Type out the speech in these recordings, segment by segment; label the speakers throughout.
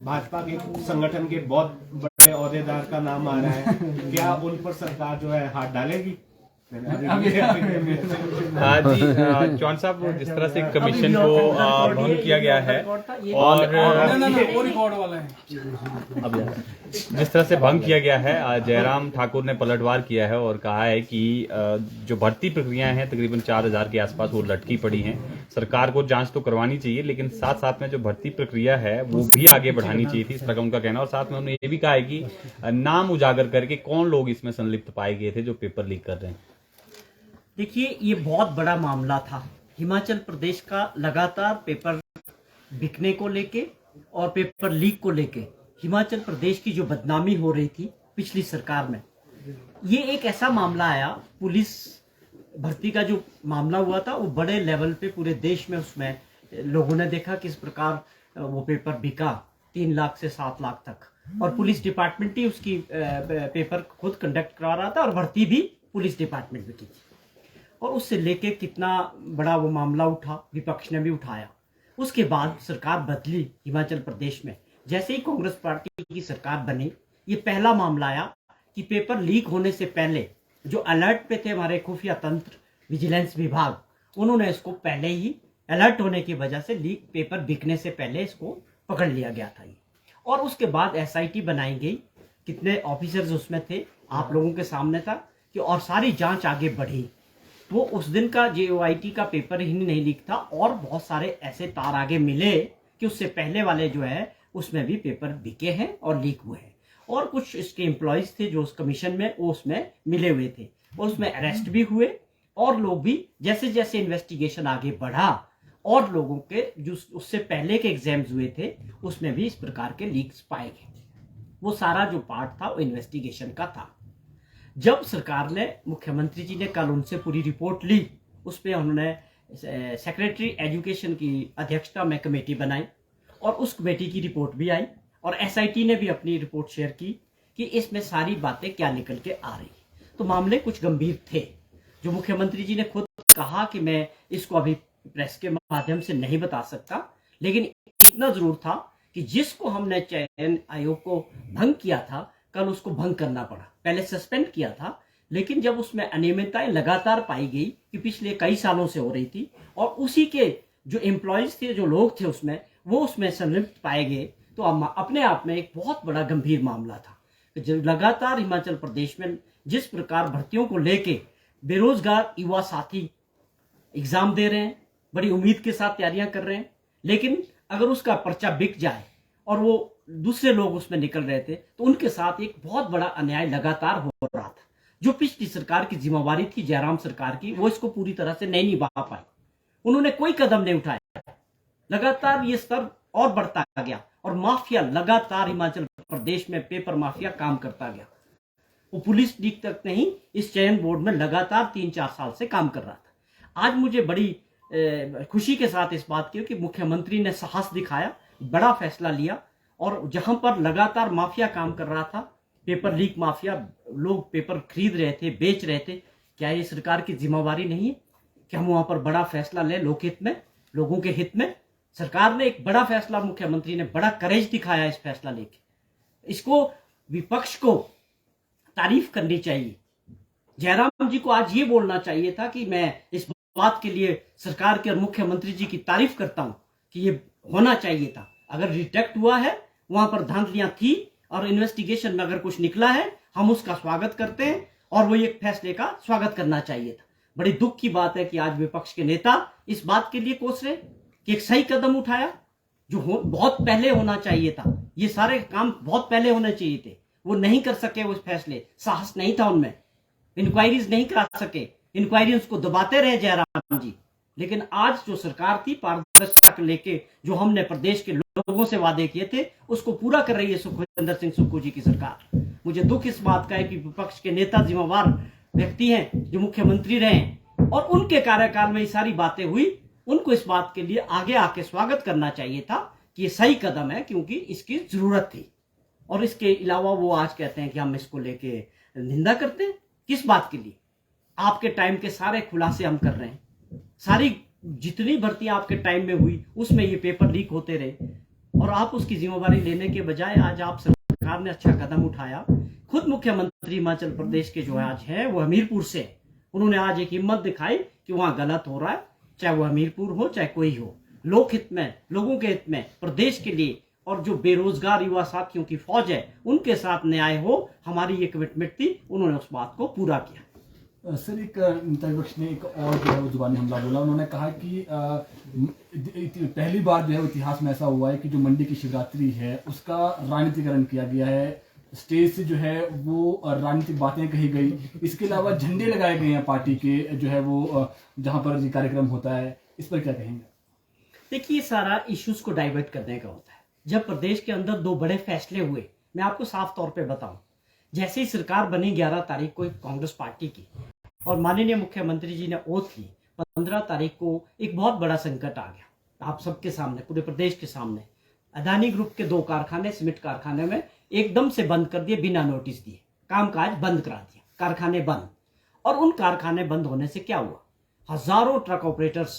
Speaker 1: भाजपा के संगठन के बहुत बड़े ओहदेदार का नाम आ रहा है, क्या उन पर सरकार जो है हाथ डालेगी?
Speaker 2: हाँ जी, चौहान साहब, जिस तरह से कमीशन को भंग किया गया है और जिस तरह से भंग किया गया है, जयराम ठाकुर ने पलटवार किया है और कहा है कि जो भर्ती प्रक्रियाएं हैं तकरीबन 4000 के आसपास वो लटकी पड़ी हैं। सरकार को जांच तो करवानी चाहिए, लेकिन साथ साथ में जो भर्ती प्रक्रिया है वो भी आगे बढ़ानी चाहिए थी, इस तरह का उनका कहना। और साथ में उन्होंने ये भी कहा है कि नाम उजागर करके कौन लोग इसमें संलिप्त पाए गए थे जो पेपर लीक कर रहे हैं।
Speaker 3: देखिए, ये बहुत बड़ा मामला था। हिमाचल प्रदेश का लगातार पेपर बिकने को लेके और पेपर लीक को लेके हिमाचल प्रदेश की जो बदनामी हो रही थी पिछली सरकार में, ये एक ऐसा मामला आया। पुलिस भर्ती का जो मामला हुआ था वो बड़े लेवल पे पूरे देश में, उसमें लोगों ने देखा किस प्रकार वो पेपर बिका 3 लाख से 7 लाख तक, और पुलिस डिपार्टमेंट ही उसकी पेपर खुद कंडक्ट करा रहा था और भर्ती भी पुलिस डिपार्टमेंट में की थी। और उससे लेके कितना बड़ा वो मामला उठा, विपक्ष ने भी उठाया। उसके बाद सरकार बदली हिमाचल प्रदेश में। जैसे ही कांग्रेस पार्टी की सरकार बनी, ये पहला मामला आया कि पेपर लीक होने से पहले जो अलर्ट पे थे हमारे खुफिया तंत्र, विजिलेंस विभाग, उन्होंने इसको पहले ही अलर्ट होने की वजह से लीक पेपर बिकने से पहले इसको पकड़ लिया गया था। और उसके बाद SIT बनाई गई। कितने ऑफिसर्स उसमें थे आप लोगों के सामने था कि, और सारी जांच आगे बढ़ी। वो उस दिन का JOIT का पेपर ही नहीं लीक था, और बहुत सारे ऐसे तार आगे मिले कि उससे पहले वाले जो है उसमें भी पेपर बिके हैं और लीक हुए हैं। और कुछ इसके एम्प्लॉयज थे जो उस कमीशन में वो उसमें मिले हुए थे, और उसमें अरेस्ट भी हुए। और लोग भी, जैसे जैसे इन्वेस्टिगेशन आगे बढ़ा और लोगों के जो उससे पहले के एग्जाम्स हुए थे उसमें भी इस प्रकार के लीक्स पाए गए। वो सारा जो पार्ट था वो इन्वेस्टिगेशन का था। जब सरकार ने, मुख्यमंत्री जी ने कल उनसे पूरी रिपोर्ट ली, उस पर उन्होंने सेक्रेटरी एजुकेशन की अध्यक्षता में कमेटी बनाई और उस कमेटी की रिपोर्ट भी आई, और SIT ने भी अपनी रिपोर्ट शेयर की कि इसमें सारी बातें क्या निकल के आ रही। तो मामले कुछ गंभीर थे, जो मुख्यमंत्री जी ने खुद कहा कि मैं इसको अभी प्रेस के माध्यम से नहीं बता सकता, लेकिन इतना जरूर था कि जिसको हमने चयन आयोग को भंग किया था, कल उसको भंग करना पड़ा। पहले सस्पेंड किया था, लेकिन जब उसमें अनियमितताएं लगातार पाई गई कि पिछले कई सालों से हो रही थी, और उसी के जो एम्प्लॉयज थे, जो लोग थे उसमें, वो उसमें संलिप्त पाए गए, तो अपने आप में एक बहुत बड़ा गंभीर मामला था। जो लगातार हिमाचल प्रदेश में जिस प्रकार भर्तियों को लेके बेरोजगार युवा साथी एग्जाम दे रहे हैं, बड़ी उम्मीद के साथ तैयारियां कर रहे हैं, लेकिन अगर उसका पर्चा बिक जाए और वो दूसरे लोग उसमें निकल रहे थे, तो उनके साथ एक बहुत बड़ा अन्याय लगातार हो रहा था। जो पिछली सरकार की जिम्मेवारी थी, जयराम सरकार की, वो इसको पूरी तरह से नहीं निभा पाई। उन्होंने कोई कदम नहीं उठाया। लगातार ये स्तर और बढ़ता गया, और माफिया लगातार हिमाचल प्रदेश में पेपर माफिया काम करता गया। वो पुलिस लीक तक नहीं, इस चयन बोर्ड में लगातार 3-4 साल से काम कर रहा था। आज मुझे बड़ी खुशी के साथ इस बात की कि मुख्यमंत्री ने साहस दिखाया, बड़ा फैसला लिया, और जहां पर लगातार माफिया काम कर रहा था, पेपर लीक माफिया, लोग पेपर खरीद रहे थे, बेच रहे थे, क्या ये सरकार की जिम्मेवारी नहीं है कि हम वहां पर बड़ा फैसला लें लोकहित में, लोगों के हित में? सरकार ने एक बड़ा फैसला, मुख्यमंत्री ने बड़ा करेज दिखाया इस फैसला लेके। इसको विपक्ष को तारीफ करनी चाहिए। जयराम जी को आज ये बोलना चाहिए था कि मैं इस बात के लिए सरकार के और मुख्यमंत्री जी की तारीफ करता हूं कि ये होना चाहिए था। अगर रिटेक्ट हुआ है, वहां पर धांधलियां थी, और इन्वेस्टिगेशन में अगर कुछ निकला है, हम उसका स्वागत करते हैं, और वो एक फैसले का स्वागत करना चाहिए था। बड़ी दुख की बात है कि आज विपक्ष के नेता इस बात के लिए कोस रहे कि एक सही कदम उठाया जो बहुत पहले होना चाहिए था। ये सारे काम बहुत पहले होने चाहिए थे, वो नहीं कर सके। वो फैसले, साहस नहीं था उनमें, इंक्वायरीज नहीं करा सके, इंक्वायरी उसको दबाते रहे जयराम जी। लेकिन आज जो सरकार थी, पारदर्शिता को लेके जो हमने प्रदेश के लोगों से वादे किए थे, उसको पूरा कर रही है सुखविंदर सिंह सुक्खू जी की सरकार। मुझे दुख इस बात का है कि विपक्ष के नेता जिम्मेवार व्यक्ति हैं, जो मुख्यमंत्री रहे, और उनके कार्यकाल में ये सारी बातें हुई। उनको इस बात के लिए आगे आके स्वागत करना चाहिए था कि ये सही कदम है, क्योंकि इसकी जरूरत थी। और इसके अलावा वो आज कहते हैं कि हम इसको लेके निंदा करते हैं। किस बात के लिए? आपके टाइम के सारे खुलासे हम कर रहे हैं। सारी जितनी भर्तियां आपके टाइम में हुई, उसमें ये पेपर लीक होते रहे। और आप उसकी जिम्मेवारी लेने के बजाय आज आप सरकार ने अच्छा कदम उठाया। खुद मुख्यमंत्री हिमाचल प्रदेश के जो आज हैं वो हमीरपुर से, उन्होंने आज एक हिम्मत दिखाई कि वहां गलत हो रहा है, चाहे वो हमीरपुर हो चाहे कोई हो, लोक हित में, लोगों के हित में, प्रदेश के लिए और जो बेरोजगार युवा साथियों की फौज है उनके साथ न्याय हो, हमारी ये कमिटमेंट थी। उन्होंने उस बात को पूरा किया।
Speaker 4: सर, एक नेता विपक्ष ने एक और जो है वो जुबानी हमला बोला। उन्होंने कहा कि पहली बार जो है इतिहास में ऐसा हुआ है कि जो मंडी की शिवरात्रि है उसका राजनीतिकरण किया गया है, स्टेज से जो है वो राजनीतिक बातें कही गई। इसके अलावा झंडे लगाए गए हैं पार्टी के जो है वो जहां पर ये कार्यक्रम होता है, इस पर क्या कहेंगे?
Speaker 3: देखिए, सारा इश्यूज को डाइवर्ट करने का होता है। जब प्रदेश के अंदर दो बड़े फैसले हुए, मैं आपको साफ तौर पे बताऊं, जैसे ही सरकार बनी 11 तारीख को कांग्रेस पार्टी की और माननीय मुख्यमंत्री जी ने ओथ ली, 15 तारीख को एक बहुत बड़ा संकट आ गया आप सबके सामने, पूरे प्रदेश के सामने। अदानी ग्रुप के 2 कारखाने, सीमेंट कारखाने में एकदम से बंद कर दिए, बिना नोटिस दिए कामकाज बंद करा दिया, कारखाने बंद। और उन कारखाने बंद होने से क्या हुआ, हजारों ट्रक ऑपरेटर्स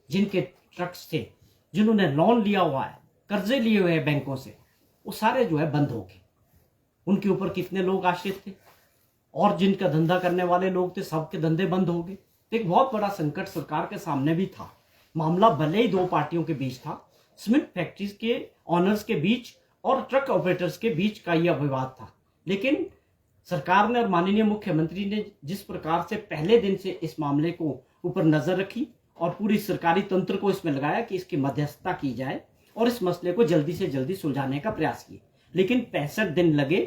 Speaker 3: जिनके ट्रक्स थे, जिन्होंने लोन लिया हुआ है, कर्जे लिए हुए हैं बैंकों से, वो सारे जो है बंद हो गए। उनके ऊपर कितने लोग आश्रित थे और जिनका धंधा करने वाले लोग थे, सबके धंधे बंद हो गए। तो एक बहुत बड़ा संकट सरकार के सामने भी था। मामला भले ही 2 पार्टियों के बीच था, सीमेंट फैक्ट्रीज के ऑनर्स के बीच और ट्रक ऑपरेटर्स के बीच का यह विवाद था, लेकिन सरकार ने और माननीय मुख्यमंत्री ने जिस प्रकार से पहले दिन से इस मामले को ऊपर नजर रखी और पूरी सरकारी तंत्र को इसमें लगाया कि इसकी मध्यस्थता की जाए और इस मसले को जल्दी से जल्दी सुलझाने का प्रयास किया, लेकिन 65 दिन लगे।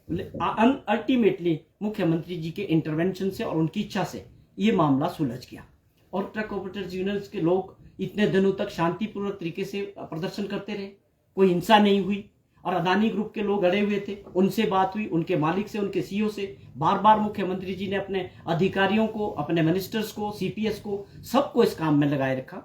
Speaker 3: अल्टीमेटली मुख्यमंत्री जी के इंटरवेंशन से और उनकी इच्छा से ये मामला सुलझ गया और ट्रक ऑपरेटर्स यूनियंस के लोग इतने दिनों तक शांतिपूर्वक तरीके से प्रदर्शन करते रहे, कोई हिंसा नहीं हुई। और अदानी ग्रुप के लोग अड़े हुए थे, उनसे बात हुई, उनके मालिक से, उनके सीईओ से। बार बार मुख्यमंत्री जी ने अपने अधिकारियों को, अपने मिनिस्टर्स को, सीपीएस को, सबको इस काम में लगाए रखा।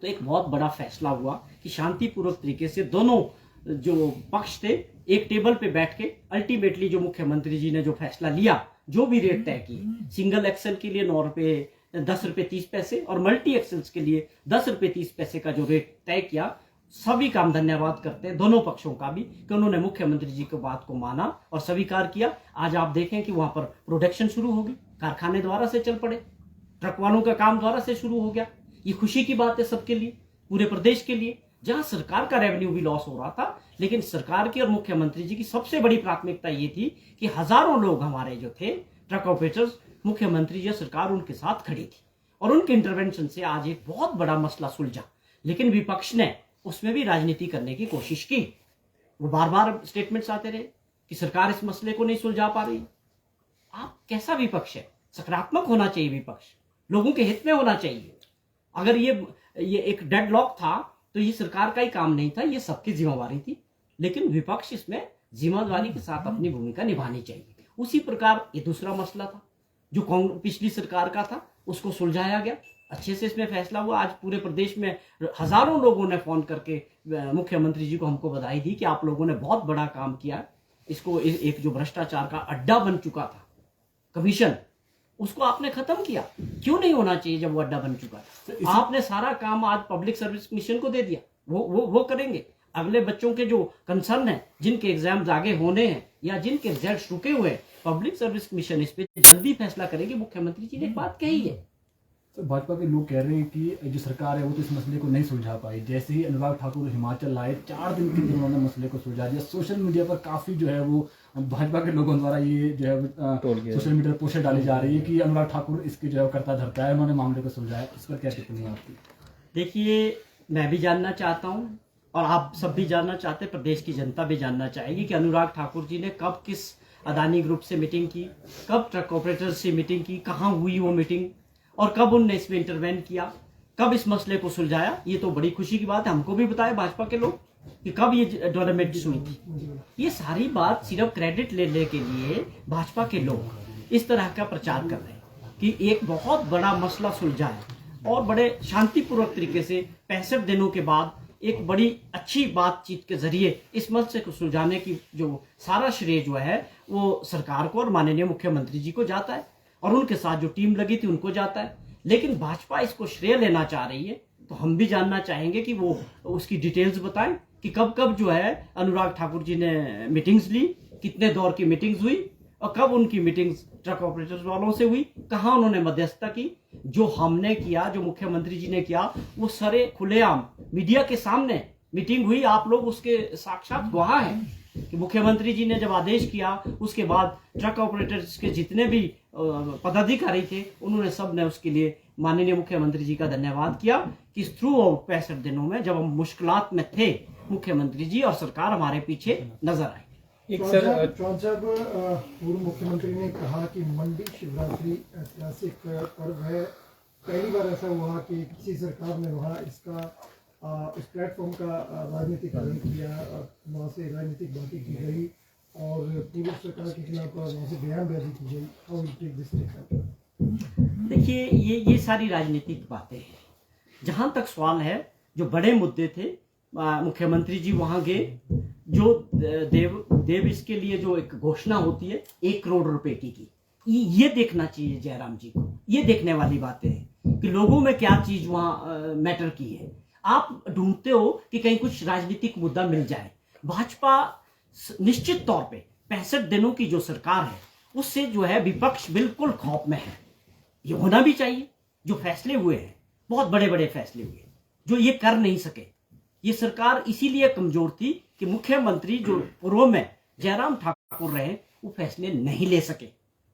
Speaker 3: तो एक बहुत बड़ा फैसला हुआ कि शांतिपूर्वक तरीके से दोनों जो पक्ष थे एक टेबल पे बैठ के अल्टीमेटली जो मुख्यमंत्री जी ने जो फैसला लिया, जो भी रेट तय किए, सिंगल एक्सेल के लिए 9 रुपए 10 रुपए 30 पैसे और मल्टी एक्सेल्स के लिए 10 रुपए 30 पैसे का जो रेट तय किया, सभी का हम धन्यवाद करते हैं, दोनों पक्षों का भी, कि उन्होंने मुख्यमंत्री जी की बात को माना और स्वीकार किया। आज आप देखें कि वहां पर प्रोडक्शन शुरू होगी, कारखाने द्वारा से चल पड़े, ट्रक वालों का काम द्वारा से शुरू हो गया। ये खुशी की बात है सबके लिए, पूरे प्रदेश के लिए, जहां सरकार का रेवेन्यू भी लॉस हो रहा था, लेकिन सरकार की और मुख्यमंत्री जी की सबसे बड़ी प्राथमिकता ये थी कि हजारों लोग हमारे जो थे ट्रक ऑपरेटर्स, मुख्यमंत्री जी सरकार उनके साथ खड़ी थी और उनके इंटरवेंशन से आज एक बहुत बड़ा मसला सुलझा। लेकिन विपक्ष ने उसमें भी राजनीति करने की कोशिश की। वो बार बार स्टेटमेंट्स आते रहे कि सरकार इस मसले को नहीं सुलझा पा रही। आप कैसा विपक्ष है? सकारात्मक होना चाहिए विपक्ष, लोगों के हित में होना चाहिए। अगर ये एक डेडलॉक था तो ये सरकार का ही काम नहीं था, ये सबकी जिम्मेवारी थी, लेकिन विपक्ष इसमें जिम्मेदारी के साथ अपनी भूमिका निभानी चाहिए। उसी प्रकार ये दूसरा मसला था जो पिछली सरकार का था, उसको सुलझाया गया, अच्छे से इसमें फैसला हुआ। आज पूरे प्रदेश में हजारों लोगों ने फोन करके मुख्यमंत्री जी को हमको बधाई दी कि आप लोगों ने बहुत बड़ा काम किया। इसको एक जो भ्रष्टाचार का अड्डा बन चुका था कमीशन, उसको आपने खत्म किया। क्यों नहीं होना चाहिए जब वो अड्डा बन चुका था? आपने सारा काम आज पब्लिक सर्विस कमीशन को दे दिया, वो करेंगे। अगले बच्चों के जो कंसर्न है, जिनके एग्जाम्स आगे होने हैं या जिनके रिजल्ट रुके हुए हैं, पब्लिक सर्विस कमीशन इस पे जल्दी फैसला करेगी। मुख्यमंत्री जी ने एक बात कही है।
Speaker 4: तो भाजपा के लोग कह रहे हैं कि जो सरकार है वो तो इस मसले को नहीं सुलझा पाई। जैसे ही अनुराग ठाकुर हिमाचल आए, 4 दिन के अंदर उन्होंने मसले को सुलझा दिया। सोशल मीडिया पर काफी जो है वो भाजपा के लोगों द्वारा ये जो है सोशल मीडिया पर पोस्टर डाली जा रही है कि अनुराग ठाकुर इसके जो है करता धरता है, उन्होंने मामले को सुलझाया। इस पर क्या टिप्पणी है आपकी?
Speaker 3: देखिए, मैं भी जानना चाहता हूँ और आप सब भी जानना चाहते हैं, प्रदेश की जनता भी जानना चाहेगी कि अनुराग ठाकुर जी ने कब किस अदानी ग्रुप से मीटिंग की, कब ट्रक ऑपरेटर से मीटिंग की, कहाँ हुई वो मीटिंग और कब उनने इसमें इंटरवेन किया, कब इस मसले को सुलझाया। ये तो बड़ी खुशी की बात है, हमको भी बताया भाजपा के लोग कि कब ये डेवलपमेंट हुई थी। ये सारी बात सिर्फ क्रेडिट लेने के लिए भाजपा के लोग इस तरह का प्रचार कर रहे हैं कि एक बहुत बड़ा मसला सुलझा है और बड़े शांतिपूर्वक तरीके से 65 दिनों के बाद एक बड़ी अच्छी बातचीत के जरिए इस मसले को सुलझाने की जो सारा श्रेय जो है वो सरकार को और माननीय मुख्यमंत्री जी को जाता है और उनके साथ जो टीम लगी थी उनको जाता है। लेकिन भाजपा इसको श्रेय लेना चाह रही है, तो हम भी जानना चाहेंगे कि वो उसकी डिटेल्स बताएं कि कब कब जो है अनुराग ठाकुर जी ने मीटिंग्स ली, कितने दौर की मीटिंग्स हुई और कब उनकी मीटिंग्स ट्रक ऑपरेटर्स वालों से हुई, कहाँ उन्होंने मध्यस्थता की। जो हमने किया, जो मुख्यमंत्री जी ने किया, वो सारे खुलेआम मीडिया के सामने मीटिंग हुई। आप लोग उसके साक्षात गवाह हैं कि मुख्यमंत्री जी ने जब आदेश किया उसके बाद ट्रक ऑपरेटर्स के जितने भी पदाधिकारी थे उन्होंने सब ने उसके लिए माननीय मुख्यमंत्री जी का धन्यवाद किया कि थ्रू आउट 65 दिनों में जब हम मुश्किलात में थे, मुख्यमंत्री जी और सरकार हमारे पीछे नजर आई।
Speaker 5: चौहान साहब, पूर्व मुख्यमंत्री ने कहा कि मंडी शिवरात्रि ऐतिहासिक पर्व है। पहली बार ऐसा हुआ कि किसी सरकार ने वहाँ इसका इस प्लेटफॉर्म का राजनीतिकरण किया, वहाँ से राजनीतिक बातें की गई और पूर्व सरकार के खिलाफ वहाँ से बयानबाजी की गई। How you take this statement?
Speaker 3: देखिए, ये सारी राजनीतिक बातें हैं। जहां तक सवाल है, जो बड़े मुद्दे थे, मुख्यमंत्री जी वहां गए, जो देव इसके लिए जो एक घोषणा होती है 1 करोड़ रुपए की, ये देखना चाहिए जयराम जी को। ये देखने वाली बातें हैं कि लोगों में क्या चीज वहां मैटर की है। आप ढूंढते हो कि कहीं कुछ राजनीतिक मुद्दा मिल जाए। भाजपा निश्चित तौर पे 65 दिनों की जो सरकार है उससे जो है विपक्ष बिल्कुल खौफ में है। ये होना भी चाहिए। जो फैसले हुए हैं, बहुत बड़े बड़े फैसले हुए, जो ये कर नहीं सके। ये सरकार इसीलिए कमजोर थी कि मुख्यमंत्री जो पूर्व में जयराम ठाकुर रहे वो फैसले नहीं ले सके,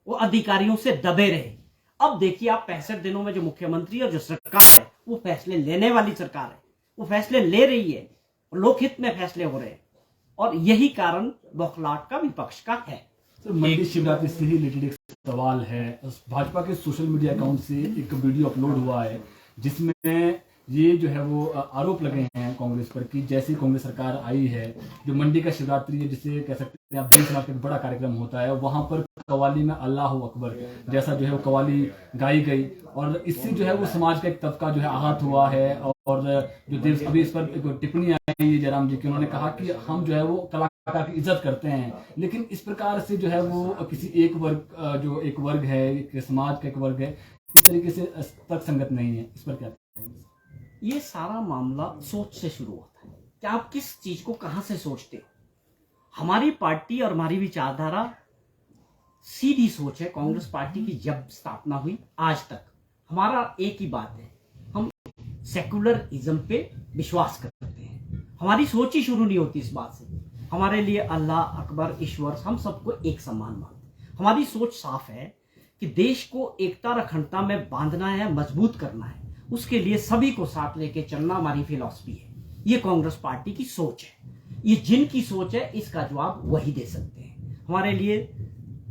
Speaker 3: वो अधिकारियों से दबे रहे। अब देखिए आप 65 दिनों में जो मुख्यमंत्री और जो सरकार है वो फैसले लेने वाली सरकार है, वो फैसले ले रही है, लोकहित में फैसले हो रहे हैं और यही कारण बौखलाहट का विपक्ष का है।
Speaker 4: सर, मंडी शिवरात्रि से ही रिलेटेड एक सवाल है। भाजपा के सोशल मीडिया अकाउंट से एक वीडियो अपलोड हुआ है जिसमें ये जो है वो आरोप लगे हैं कांग्रेस पर कि जैसी कांग्रेस सरकार आई है, जो मंडी का शिवरात्रि है जिसे कह सकते हैं आप देश समाज का बड़ा कार्यक्रम होता है, वहां पर कव्वाली में अल्लाह अकबर जैसा जो है वो कव्वाली गाई गई और इससे जो है वो समाज का एक तबका जो है आहत हुआ है। और जो देव अभी इस पर एक टिप्पणी आई है जयराम जी की, उन्होंने कहा कि हम जो है वो कलाकार की इज्जत करते हैं, लेकिन इस प्रकार से जो है वो किसी एक वर्ग, जो एक वर्ग है, एक समाज का एक वर्ग है, इस तरीके से तर्कसंगत नहीं है। इस पर क्या कहेंगे?
Speaker 3: ये सारा मामला सोच से शुरू होता है कि आप किस चीज को कहां से सोचते हो। हमारी पार्टी और हमारी विचारधारा सीधी सोच है। कांग्रेस पार्टी की जब स्थापना हुई आज तक हमारा एक ही बात है, हम सेकुलरिज्म पे विश्वास करते हैं। हमारी सोच ही शुरू नहीं होती इस बात से। हमारे लिए अल्लाह अकबर ईश्वर हम सबको एक समान मानते हैं। हमारी सोच साफ है कि देश को एकता और अखंडता में बांधना है, मजबूत करना है, उसके लिए सभी को साथ लेके चलना हमारी फिलॉसफी है। ये कांग्रेस पार्टी की सोच है। ये जिनकी सोच है इसका जवाब वही दे सकते हैं। हमारे लिए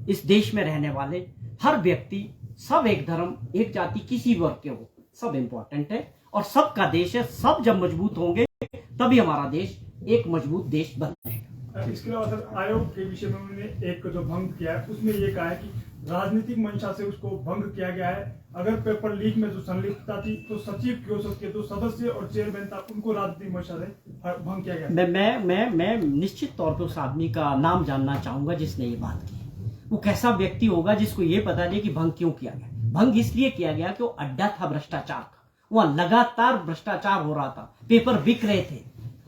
Speaker 3: इस देश में रहने वाले हर व्यक्ति, सब एक धर्म एक जाति किसी वर्ग के हो, सब इंपॉर्टेंट है और सबका देश है। सब जब मजबूत होंगे तभी हमारा देश एक मजबूत देश बनेगा।
Speaker 5: इसके अलावा सर, आयोग के विषय में उन्होंने एक जो भंग किया है उसमें ये कहा है कि राजनीतिक मंशा से उसको भंग किया गया है। अगर पेपर लीक में जो संलिप्तता थी तो सचिव की ओर के जो सदस्य और चेयरमैन था उनको राजनीतिक मंशा से भंग किया गया। मैं निश्चित तौर पर उस आदमी का नाम जानना चाहूंगा जिसने ये बात की। वो कैसा व्यक्ति होगा जिसको ये पता नहीं कि भंग क्यों किया गया। भंग इसलिए किया गया कि वो अड्डा था भ्रष्टाचार का, वहां लगातार भ्रष्टाचार हो रहा था, पेपर बिक रहे थे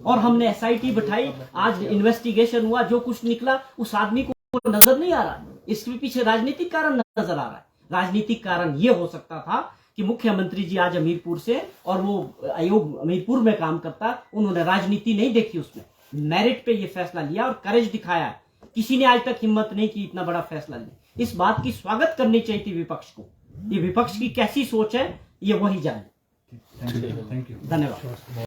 Speaker 5: और हमने SIT बिठाई। आज इन्वेस्टिगेशन हुआ, जो कुछ निकला उस आदमी को नजर नहीं आ रहा। इसके पीछे राजनीतिक कारण नजर आ रहा है। राजनीतिक कारण ये हो सकता था कि मुख्यमंत्री जी आज हमीरपुर से और वो आयोग हमीरपुर में काम करता, उन्होंने राजनीति नहीं देखी, उसमें मेरिट पे ये फैसला लिया और करेज दिखाया। किसी ने आज तक हिम्मत नहीं की इतना बड़ा फैसला ले। इस बात की स्वागत करनी चाहिए थी विपक्ष को। ये विपक्ष की कैसी सोच है ये वही जाने।
Speaker 4: Thank you.
Speaker 3: धन्यवाद।